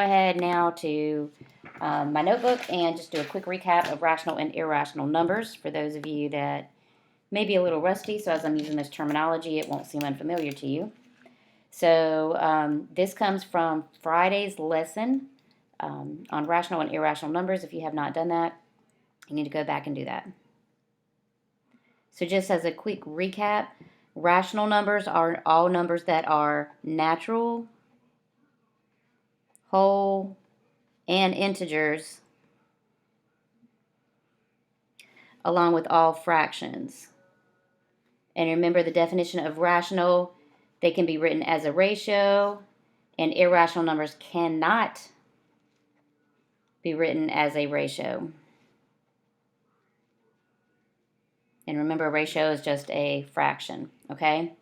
ahead now to my notebook and just do a quick recap of rational and irrational numbers for those of you that may be a little rusty. So as I'm using this terminology, it won't seem unfamiliar to you. So this comes from Friday's lesson on rational and irrational numbers. If you have not done that, you need to go back and do that. So just as a quick recap, rational numbers are all numbers that are natural, whole, and integers, along with all fractions. And remember the definition of rational, they can be written as a ratio, and irrational numbers cannot be written as a ratio. And remember, a ratio is just a fraction, okay?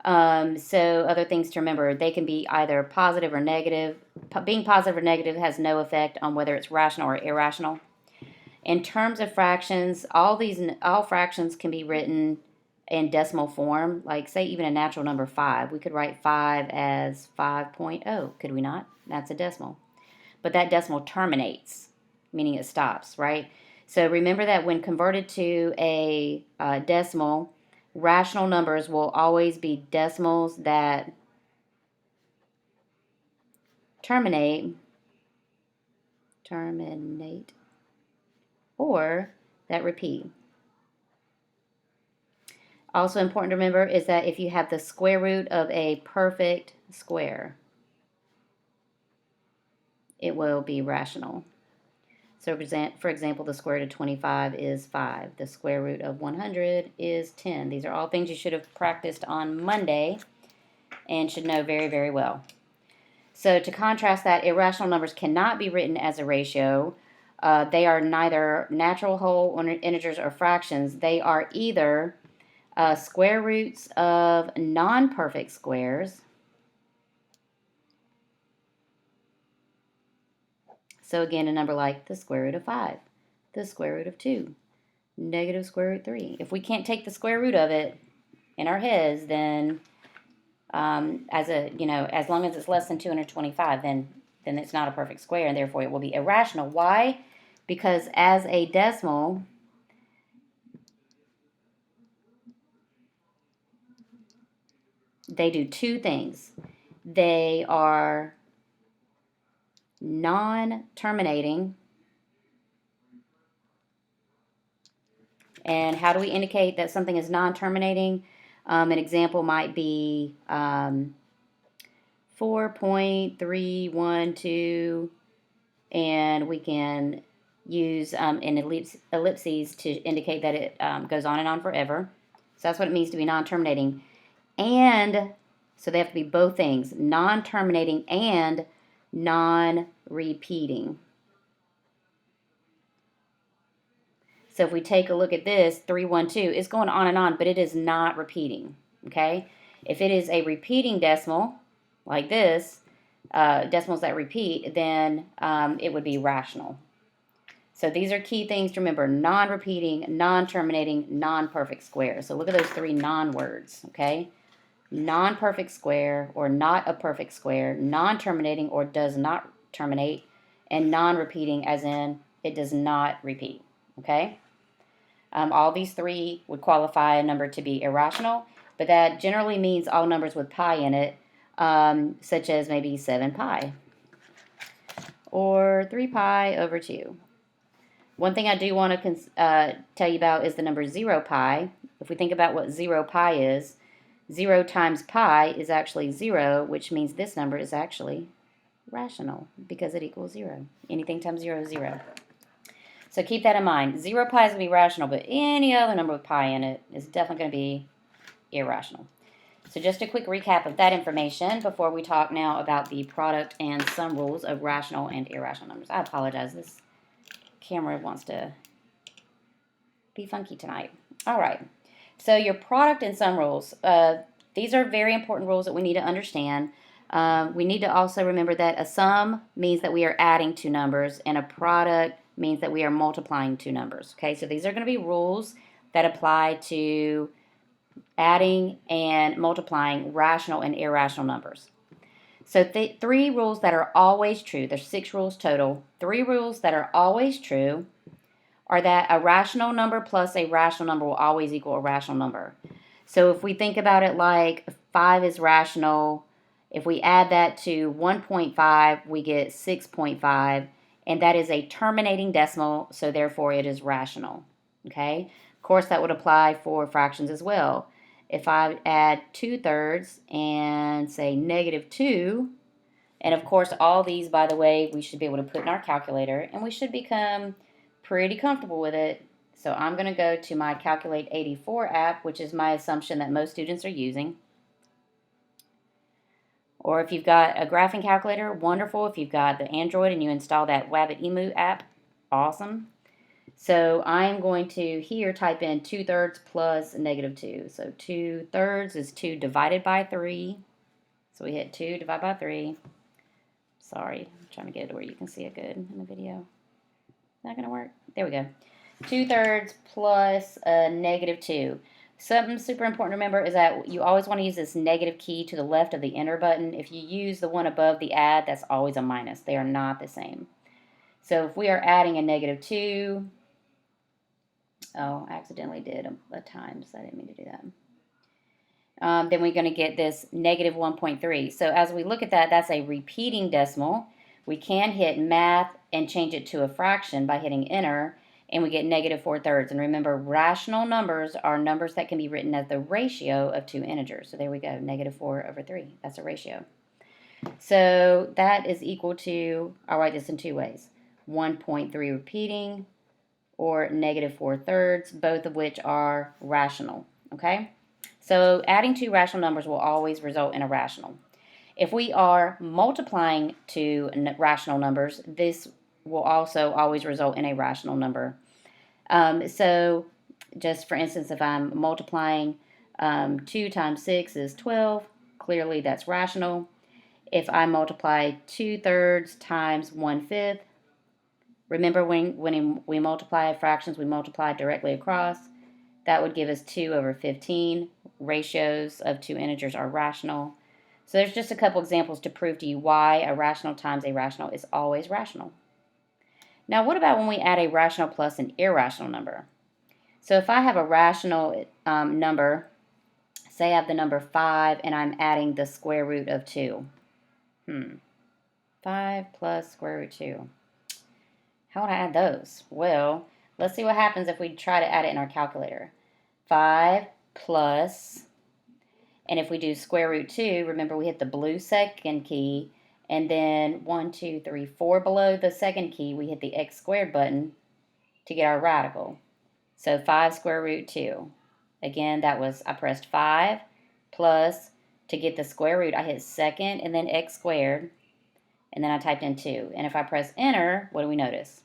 So other things to remember, they can be either positive or negative. Being positive or negative has no effect on whether it's rational or irrational. In terms of fractions, all fractions can be written in decimal form, like say even a natural number 5. We could write 5 as 5.0, could we not? That's a decimal. But that decimal terminates, meaning it stops, right? So remember that when converted to a decimal, rational numbers will always be decimals that terminate, or that repeat. Also important to remember is that if you have the square root of a perfect square, it will be rational. So for example, the square root of 25 is 5. The square root of 100 is 10. These are all things you should have practiced on Monday and should know very, very well. So to contrast that, irrational numbers cannot be written as a ratio. They are neither natural, whole, or integers, or fractions. They are either square roots of non-perfect squares. So again, a number like the square root of 5, the square root of 2, negative square root 3. If we can't take the square root of it in our heads, then as long as it's less than 225, then it's not a perfect square, and therefore it will be irrational. Why? Because as a decimal, they do two things. They are non-terminating. And how do we indicate that something is non-terminating? An example might be 4.312, and we can use ellipses to indicate that it goes on and on forever. So that's what it means to be non-terminating. And so they have to be both things, non-terminating and non-repeating. So if we take a look at this, 312, it's going on and on, but it is not repeating, okay? If it is a repeating decimal, like this, decimals that repeat, then it would be rational. So these are key things to remember: non-repeating, non-terminating, non-perfect square. So look at those three non-words, okay? Non-perfect square, or not a perfect square, non-terminating, or does not terminate, and non-repeating, as in it does not repeat, okay? All these three would qualify a number to be irrational, but that generally means all numbers with pi in it, such as maybe 7 pi or 3 pi over 2. One thing I do want to tell you about is the number 0 pi. If we think about what 0 pi is, 0 times pi is actually 0, which means this number is actually rational because it equals 0. Anything times 0 is 0. So keep that in mind. 0 pi is going to be rational, but any other number with pi in it is definitely going to be irrational. So just a quick recap of that information before we talk now about the product and sum rules of rational and irrational numbers. I apologize. This camera wants to be funky tonight. All right. So your product and sum rules. These are very important rules that we need to understand. We need to also remember that a sum means that we are adding two numbers, and a product means that we are multiplying two numbers. Okay, so these are going to be rules that apply to adding and multiplying rational and irrational numbers. So 3 rules that are always true. There's 6 rules total. 3 rules that are always true are that a rational number plus a rational number will always equal a rational number. So if we think about it like 5 is rational, if we add that to 1.5, we get 6.5, and that is a terminating decimal, so therefore it is rational. Okay? Of course, that would apply for fractions as well. If I add 2/3 and say -2, and of course all these, by the way, we should be able to put in our calculator, and we should become pretty comfortable with it. So I'm going to go to my Calculate 84 app, which is my assumption that most students are using. Or if you've got a graphing calculator, wonderful. If you've got the Android and you install that Wabbit Emu app, awesome. So I'm going to here type in 2/3 plus -2. So 2/3 is 2 divided by 3. So we hit 2 divided by 3. Sorry, I'm trying to get it where you can see it good in the video. Is that going to work? There we go. 2/3 plus -2. Something super important to remember is that you always want to use this negative key to the left of the enter button. If you use the one above the add, that's always a minus. They are not the same. So if we are adding a -2, oh, I accidentally did a times. I didn't mean to do that. Then we're going to get this -1.3. So as we look at that, that's a repeating decimal. We can hit math and change it to a fraction by hitting enter, and we get -4/3. And remember, rational numbers are numbers that can be written as the ratio of 2 integers. So there we go, -4/3. That's a ratio. So that is equal to, I'll write this in 2 ways, 1.3 repeating or -4/3, both of which are rational, okay? So adding 2 rational numbers will always result in a rational. If we are multiplying 2 rational numbers, this will also always result in a rational number. So just for instance, if I'm multiplying 2 times 6 is 12, clearly that's rational. If I multiply 2/3 times 1/5, remember when we multiply fractions, we multiply directly across. That would give us 2/15. Ratios of 2 integers are rational. So there's just a couple examples to prove to you why a rational times a rational is always rational. Now, what about when we add a rational plus an irrational number? So if I have a rational number, say I have the number 5 and I'm adding the square root of 2. 5 plus square root 2. How would I add those? Well, let's see what happens if we try to add it in our calculator. 5 plus, and if we do square root 2, remember we hit the blue second key, and then 1, 2, 3, 4 below the second key, we hit the x squared button to get our radical. So 5 square root 2. Again, that was, I pressed 5 plus, to get the square root, I hit second and then x squared, and then I typed in 2. And if I press enter, what do we notice?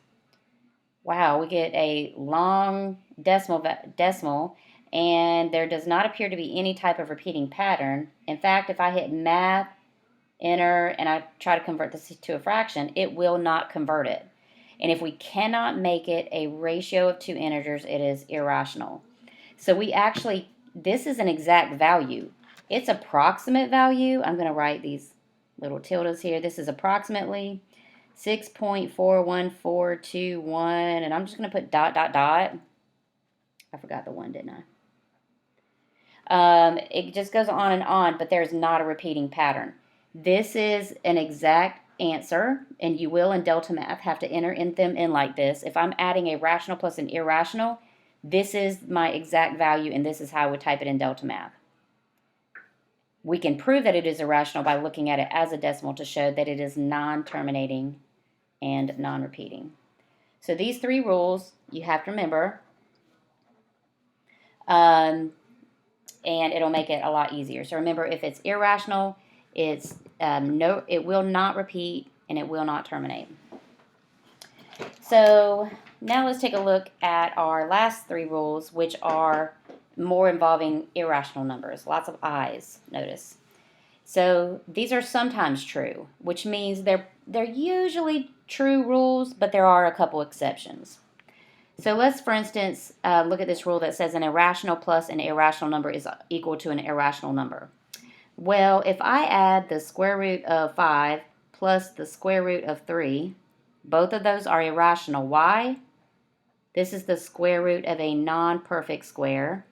Wow, we get a long decimal, and there does not appear to be any type of repeating pattern. In fact, if I hit math, enter, and I try to convert this to a fraction, it will not convert it. And if we cannot make it a ratio of 2 integers, it is irrational. So we actually, this is an exact value. It's approximate value. I'm going to write these little tildes here. This is approximately 6.41421, and I'm just going to put ... I forgot the 1, didn't I? It just goes on and on, but there's not a repeating pattern. This is an exact answer, and you will in Delta Math have to enter them in like this. If I'm adding a rational plus an irrational, this is my exact value, and this is how I would type it in Delta Math. We can prove that it is irrational by looking at it as a decimal to show that it is non-terminating and non-repeating. So these 3 rules you have to remember, and it'll make it a lot easier. So remember, if it's irrational, it's it will not repeat and it will not terminate. So now let's take a look at our last 3 rules, which are more involving irrational numbers. Lots of I's, notice. So these are sometimes true, which means they're usually true rules, but there are a couple exceptions. So let's, for instance, look at this rule that says an irrational plus an irrational number is equal to an irrational number. Well, if I add the square root of 5 plus the square root of 3, both of those are irrational. Why? This is the square root of a non-perfect square,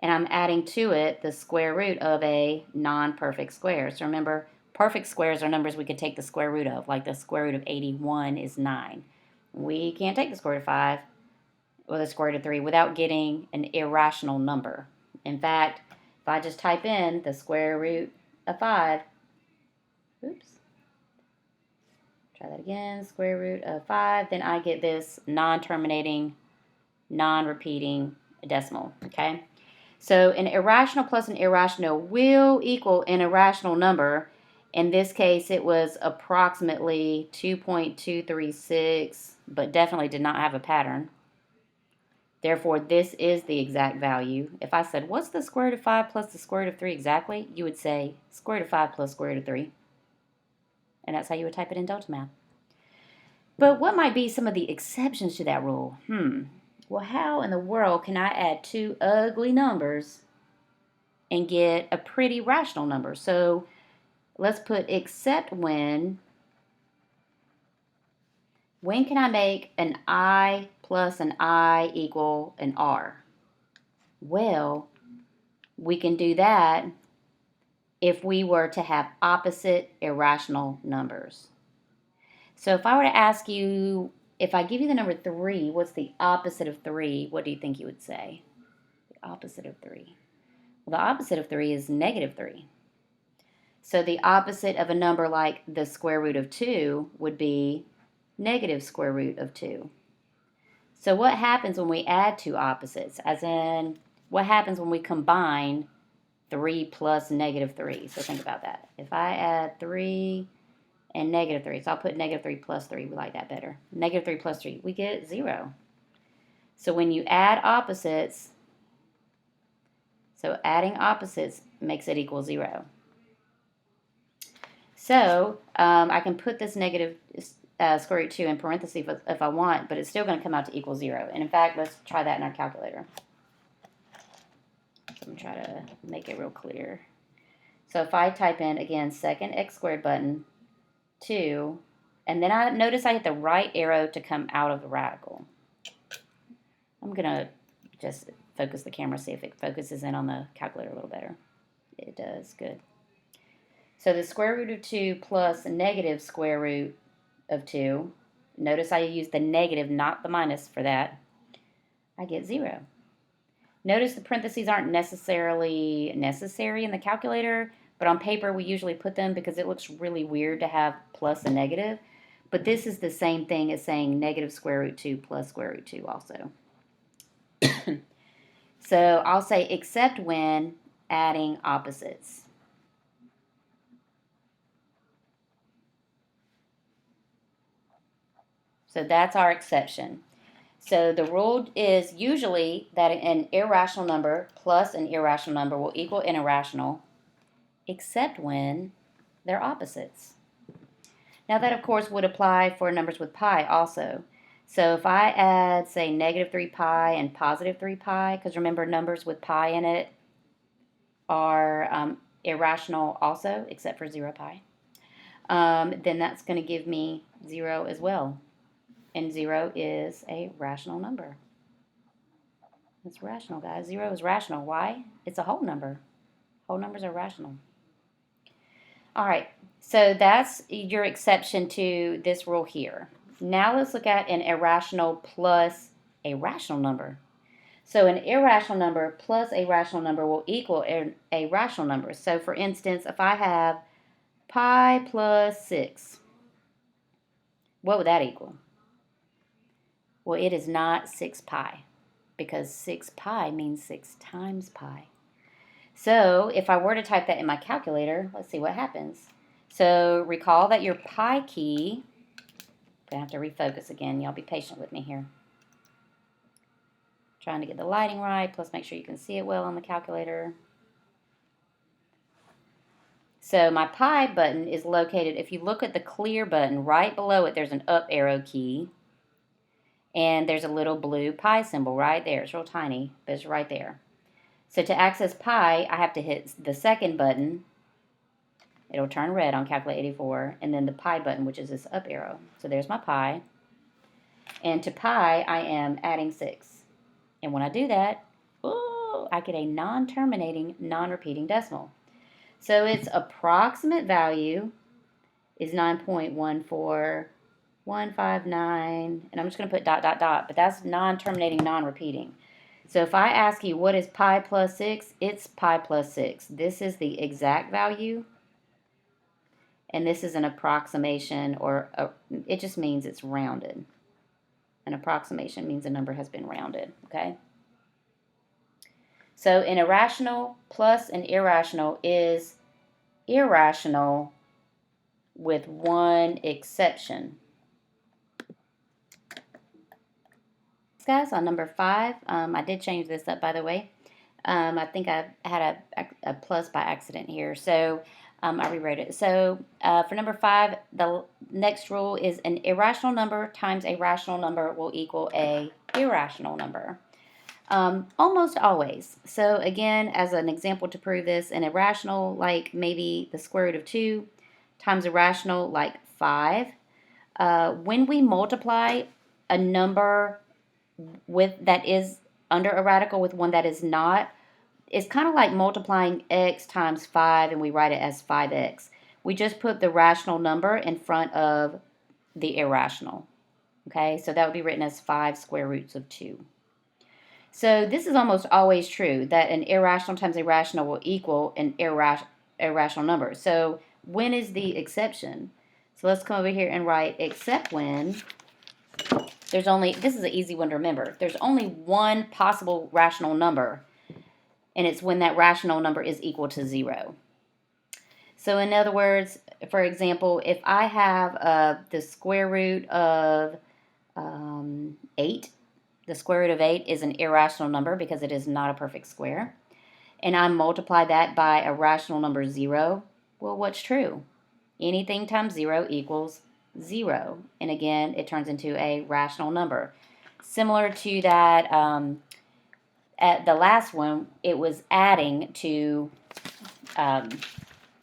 and I'm adding to it the square root of a non-perfect square. So remember, perfect squares are numbers we could take the square root of, like the square root of 81 is 9. We can't take the square root of 5 or the square root of 3 without getting an irrational number. In fact, if I just type in the square root of 5, oops, try that again, square root of 5, then I get this non-terminating, non-repeating decimal, okay? So an irrational plus an irrational will equal an irrational number. In this case, it was approximately 2.236, but definitely did not have a pattern. Therefore, this is the exact value. If I said, what's the square root of 5 plus the square root of 3 exactly? You would say square root of 5 plus square root of 3. And that's how you would type it in Delta Math. But what might be some of the exceptions to that rule? Well, how in the world can I add two ugly numbers and get a pretty rational number? So let's put except when can I make an I plus an I equal an R? Well, we can do that if we were to have opposite irrational numbers. So if I were to ask you, if I give you the number 3, what's the opposite of 3? What do you think you would say? The opposite of 3. Well, the opposite of 3 is negative 3. So the opposite of a number like the square root of 2 would be negative square root of 2. So what happens when we add two opposites? As in, what happens when we combine 3 plus negative 3? So think about that. If I add 3 and negative 3, so I'll put negative 3 plus 3. We like that better. Negative 3 plus 3, we get 0. So when you add opposites, so adding opposites makes it equal 0. So I can put this negative square root 2 in parentheses if I want, but it's still going to come out to equal 0. And in fact, let's try that in our calculator. So I'm going to try to make it real clear. So if I type in, again, second x squared button, 2, and then I notice I hit the right arrow to come out of the radical. I'm going to just focus the camera, see if it focuses in on the calculator a little better. It does, good. So the square root of 2 plus negative square root of 2, notice I use the negative, not the minus for that, I get 0. Notice the parentheses aren't necessarily necessary in the calculator, but on paper we usually put them because it looks really weird to have plus and negative. But this is the same thing as saying negative square root 2 plus square root 2 also. So I'll say except when adding opposites. So that's our exception. So the rule is usually that an irrational number plus an irrational number will equal an irrational, except when they're opposites. Now that, of course, would apply for numbers with pi also. So if I add, say, negative 3 pi and positive 3 pi, because remember numbers with pi in it are irrational also, except for 0 pi, then that's going to give me 0 as well. And 0 is a rational number. It's rational, guys. 0 is rational. Why? It's a whole number. Whole numbers are rational. All right, so that's your exception to this rule here. Now let's look at an irrational plus a rational number. So an irrational number plus a rational number will equal a rational number. So for instance, if I have pi plus 6, what would that equal? Well, it is not 6 pi because 6 pi means 6 times pi. So if I were to type that in my calculator, let's see what happens. So recall that your pi key, I'm going to have to refocus again. Y'all be patient with me here. Trying to get the lighting right, plus make sure you can see it well on the calculator. So my pi button is located, if you look at the clear button, right below it there's an up arrow key. And there's a little blue pi symbol right there. It's real tiny, but it's right there. So to access pi, I have to hit the second button. It'll turn red on Calculate 84, and then the pi button, which is this up arrow. So there's my pi. And to pi, I am adding 6. And when I do that, ooh, I get a non-terminating, non-repeating decimal. So its approximate value is 9.14159, and I'm just going to put dot, dot, dot, but that's non-terminating, non-repeating. So if I ask you what is pi plus 6, it's pi plus 6. This is the exact value, and this is an approximation, or it just means it's rounded. An approximation means a number has been rounded, okay? So an irrational plus an irrational is irrational with one exception. Guys, on number 5, I did change this up, by the way. I think I had a plus by accident here, so I rewrote it. So for number 5, the next rule is an irrational number times a rational number will equal a irrational number. Almost always. So again, as an example to prove this, an irrational, like maybe the square root of 2, times a rational, like 5. When we multiply a number that is under a radical with one that is not, it's kind of like multiplying x times 5 and we write it as 5x. We just put the rational number in front of the irrational. Okay, so that would be written as 5 square roots of 2. So this is almost always true, that an irrational times a rational will equal an irrational number. So when is the exception? So let's come over here and write except when there's only, this is an easy one to remember, there's only one possible rational number, and it's when that rational number is equal to 0. So in other words, for example, if I have the square root of 8, the square root of 8 is an irrational number because it is not a perfect square, and I multiply that by a rational number 0, well, what's true? Anything times 0 equals 0. And again, it turns into a rational number. Similar to that, at the last one, it was adding to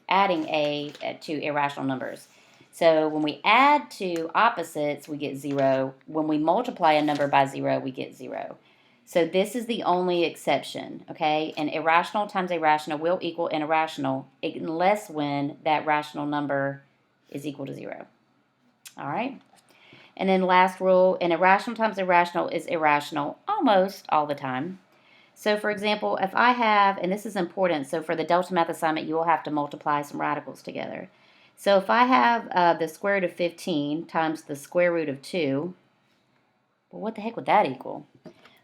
irrational numbers. So when we add to opposites, we get 0. When we multiply a number by 0, we get 0. So this is the only exception, okay? An irrational times a rational will equal an irrational unless when that rational number is equal to 0. All right? And then last rule, an irrational times a rational is irrational almost all the time. So for example, if I have, and this is important, so for the Delta Math assignment, you will have to multiply some radicals together. So if I have the square root of 15 times the square root of 2, well, what the heck would that equal?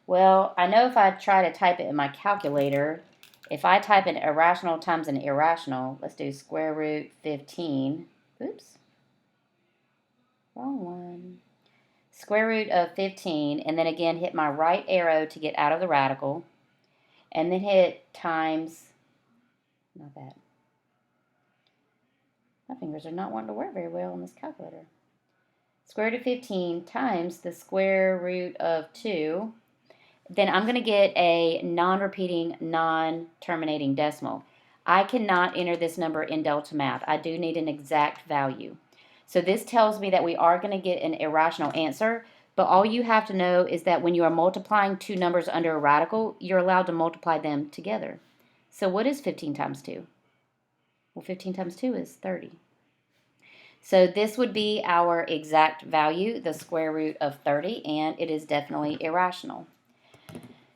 Well, I know if I try to type it in my calculator, if I type an irrational times an irrational, let's do square root 15, oops, wrong one, square root of 15, and then again hit my right arrow to get out of the radical, and then hit times, not that, my fingers are not wanting to work very well on this calculator, square root of 15 times the square root of 2, then I'm going to get a non-repeating, non-terminating decimal. I cannot enter this number in Delta Math. I do need an exact value. So this tells me that we are going to get an irrational answer, but all you have to know is that when you are multiplying two numbers under a radical, you're allowed to multiply them together. So what is 15 times 2? Well, 15 times 2 is 30. So this would be our exact value, the square root of 30, and it is definitely irrational.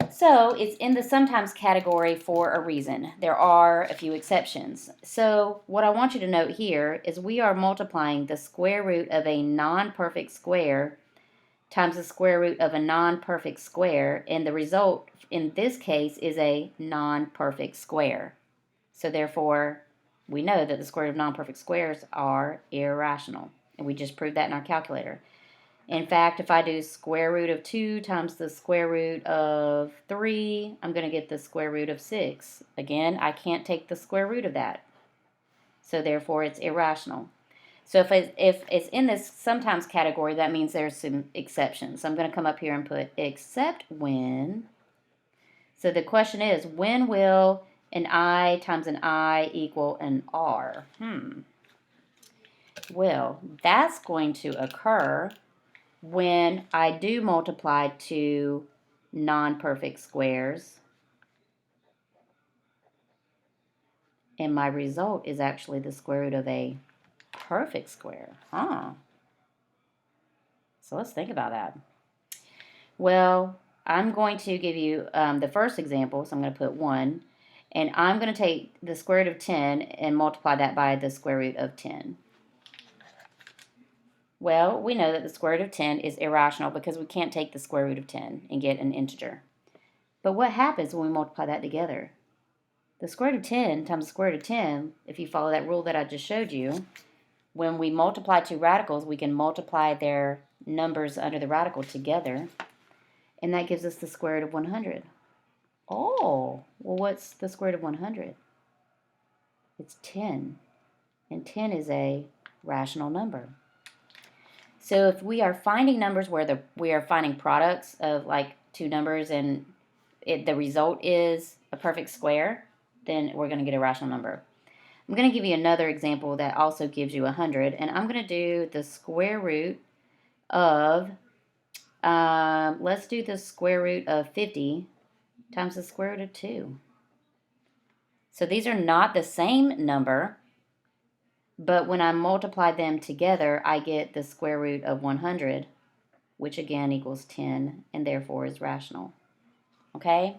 So it's in the sometimes category for a reason. There are a few exceptions. So what I want you to note here is we are multiplying the square root of a non-perfect square times the square root of a non-perfect square, and the result in this case is a non-perfect square. So therefore, we know that the square root of non-perfect squares are irrational, and we just proved that in our calculator. In fact, if I do square root of 2 times the square root of 3, I'm going to get the square root of 6. Again, I can't take the square root of that. So therefore, it's irrational. So if it's in this sometimes category, that means there's some exceptions. So I'm going to come up here and put except when. So the question is, when will an I times an I equal an R? Well, that's going to occur when I do multiply two non-perfect squares, and my result is actually the square root of a perfect square. So let's think about that. Well, I'm going to give you the first example, so I'm going to put 1, and I'm going to take the square root of 10 and multiply that by the square root of 10. Well, we know that the square root of 10 is irrational because we can't take the square root of 10 and get an integer. But what happens when we multiply that together? The square root of 10 times the square root of 10, if you follow that rule that I just showed you, when we multiply two radicals, we can multiply their numbers under the radical together, and that gives us the square root of 100. Oh, well, what's the square root of 100? It's 10, and 10 is a rational number. So if we are finding numbers where we are finding products of like two numbers and the result is a perfect square, then we're going to get a rational number. I'm going to give you another example that also gives you 100, and I'm going to do the square root of, let's do the square root of 50 times the square root of 2. So these are not the same number, but when I multiply them together, I get the square root of 100, which again equals 10, and therefore is rational. Okay?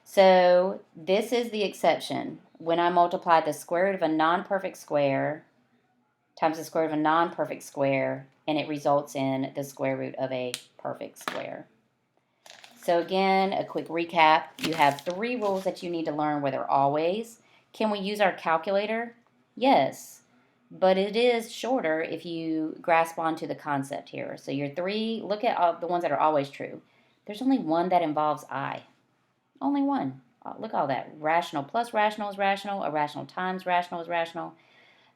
So this is the exception. When I multiply the square root of a non-perfect square times the square root of a non-perfect square, and it results in the square root of a perfect square. So again, a quick recap. You have 3 rules that you need to learn where they're always. Can we use our calculator? Yes, but it is shorter if you grasp onto the concept here. So your 3, look at all the ones that are always true. There's only one that involves I. Only one. Look at all that. Rational plus rational is rational. Irrational times rational is rational.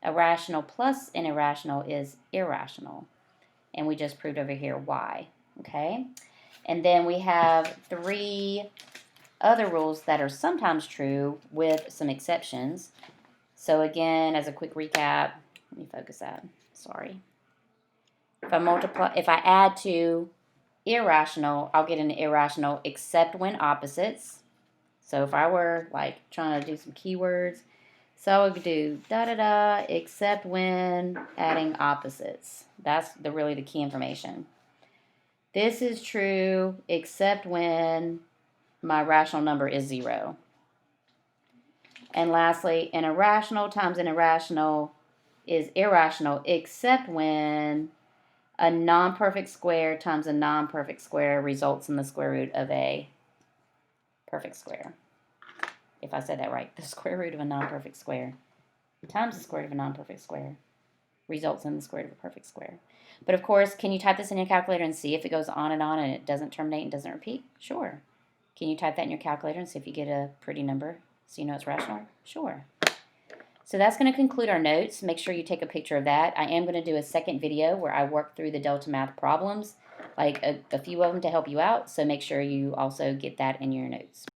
Irrational plus an irrational is irrational. And we just proved over here why. Okay? And then we have 3 other rules that are sometimes true with some exceptions. So again, as a quick recap, let me focus that. Sorry. If I add to irrational, I'll get an irrational except when opposites. So if I were like trying to do some keywords, so I would do da-da-da except when adding opposites. That's really the key information. This is true except when my rational number is 0. And lastly, an irrational times an irrational is irrational except when a non-perfect square times a non-perfect square results in the square root of a perfect square. If I said that right, the square root of a non-perfect square times the square root of a non-perfect square results in the square root of a perfect square. But of course, can you type this in your calculator and see if it goes on and it doesn't terminate and doesn't repeat? Sure. Can you type that in your calculator and see if you get a pretty number so you know it's rational? Sure. So that's going to conclude our notes. Make sure you take a picture of that. I am going to do a second video where I work through the Delta Math problems, like a few of them to help you out. So make sure you also get that in your notes.